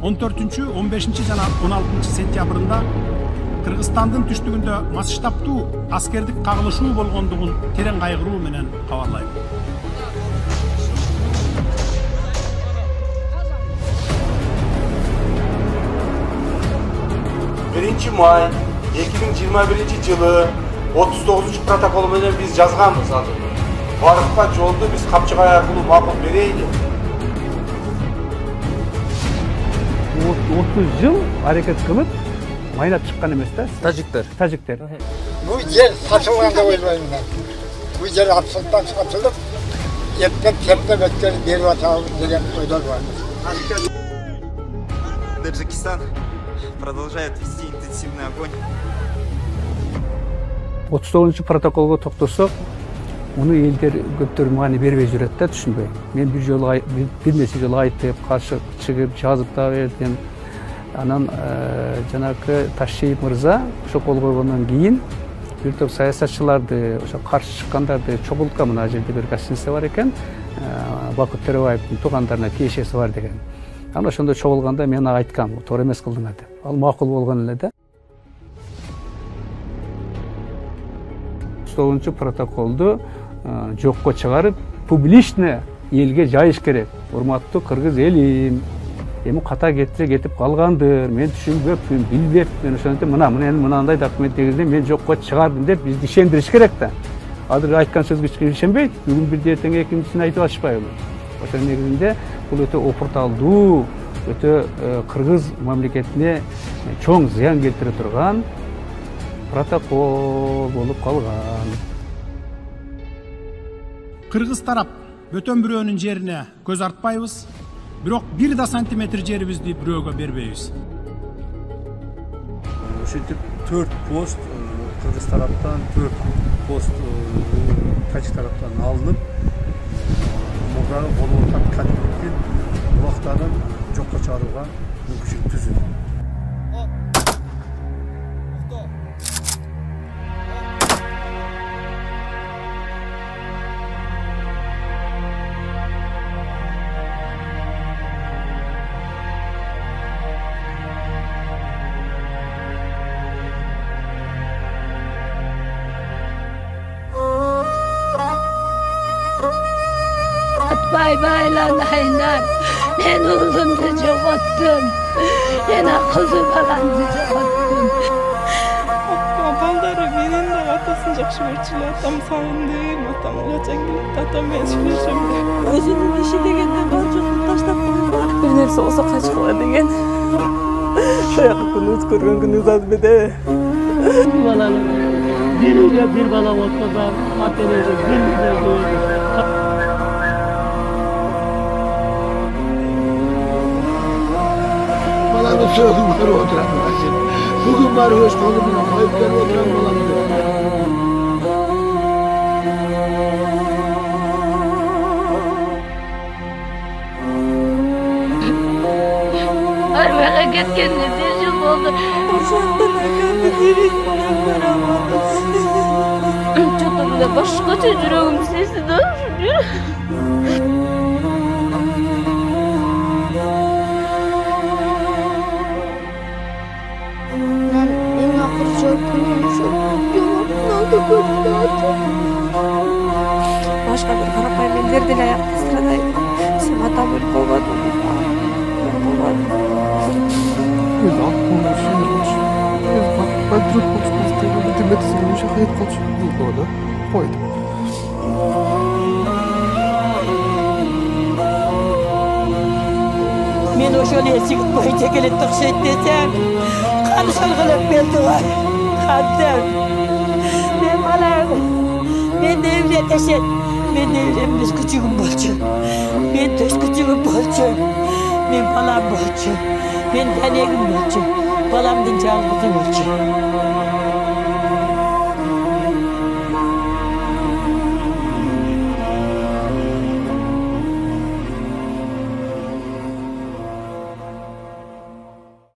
14-15 жана 16 сентябрында Кыргызстандын түштүгүндө масштабтуу аскердик кагылышуу болгондугун терең кайгыруу менен кабарлайм. 1 may 2021 жылы 39 протокол менен биз жазганбыз азыр. Барыкка жолду биз капчыгай аркылуу макул берейли. 30 жыл аракет кылып майнап чыккан эмес да. Тажиктер. Bu yer saçılganda oylayım ben. Bu yer atıldan satılıp yetlep ötkeni beri atalım деген oylar var. Таджикистан продолжает вести интенсивный огонь. 39 протоколго токтосок, муну элдер көптөр маани бербей жүрөт да, түшүнбөй. Мен бир нече жолу айтып, каршы чыгып, жазып да бердим. Анан жанакы Ташиев мырза ошо кол койгондон кийин бир топ саясатчыларды, ошо каршы чыккандарды чогултка мына жерде бир гостиница бар экен, Бакыт Төрөбаевдин туугандарына тиешеси бар деген. Анан ошондо чогулганда мен айткам, туура эмес кылдыңар деп. Ал макул болгон эле да. 9 протоколду жокко чыгарып, публично элге жайыш керек. Урматтуу кыргыз элим, эми ката кетип калгандыр, мен түшүнбөпмүн, билбепмин, ошондо мынандай документ негизинде мен жокко чыгардым деп бизди ишендириш керек да. Азыр айткан сөзгө ишенбейт, бүгүн бир эртең экинчисин айтып атышпайбы. Ошол негизинде бул өтө опурталдуу, өтө кыргыз мамлекетине чоң зыян келтире турган протокол болуп калган. Кыргыз тарап бөтөн бирөөнүн жерине көз артпайбыз, бирок 1 сантиметр жерибизди бирөөгө бербейбиз. Ошентип 4 пост Кыргыз тараптан, 4 пост Тажик тараптан алынып, мурдагы болуп аткан конфликттин убактарын жокко чыгарууга мүмкүнчүлүк түзүлдү. Baybaylanaylar, ben oğlumdu joğottun, yana kızı balandı joğottun. Балдары менен да атасын жакшы көрчү эле, атам сагындым, атам качан келет, атам менен сүйлөшөм деп. Өзүнүн иши дегенде болчосун таштап койгон. Бир нерсе болсо качкыла деген. Шаяк күнүбүз көргөн күнүбүз аз беде. Баланы бирге бир бала болсо да, ата-энеге бирге Sözüm var oturan bugün var hoş kolumuna koyup gel oturan olan Arbağa gitkenine bir yıl oldu. Uşaktan akanı dirisinden baramadım. Çok da bile başkaça yüreğim sesi de Başka bir karapay belleri dile ayakta sıradayım. Sen adam bir kovadın. Biz aklımda düşünürüz. Ben Türk konuşması değil, hükümet izlemiş, hayat konuşması değil böyle. Koydum. Men oşo'ya sigit boyunca gelip tıkşet desem, kanı salgılıp beldiler. Kandım. Men balam, men de evlendeşet. Men de evlenmez küçüğüm bolçu. Men töz küçüğüm bolçu. Men balam bolçu. Men denegim bolçu. Balamdın жалгызы болчу.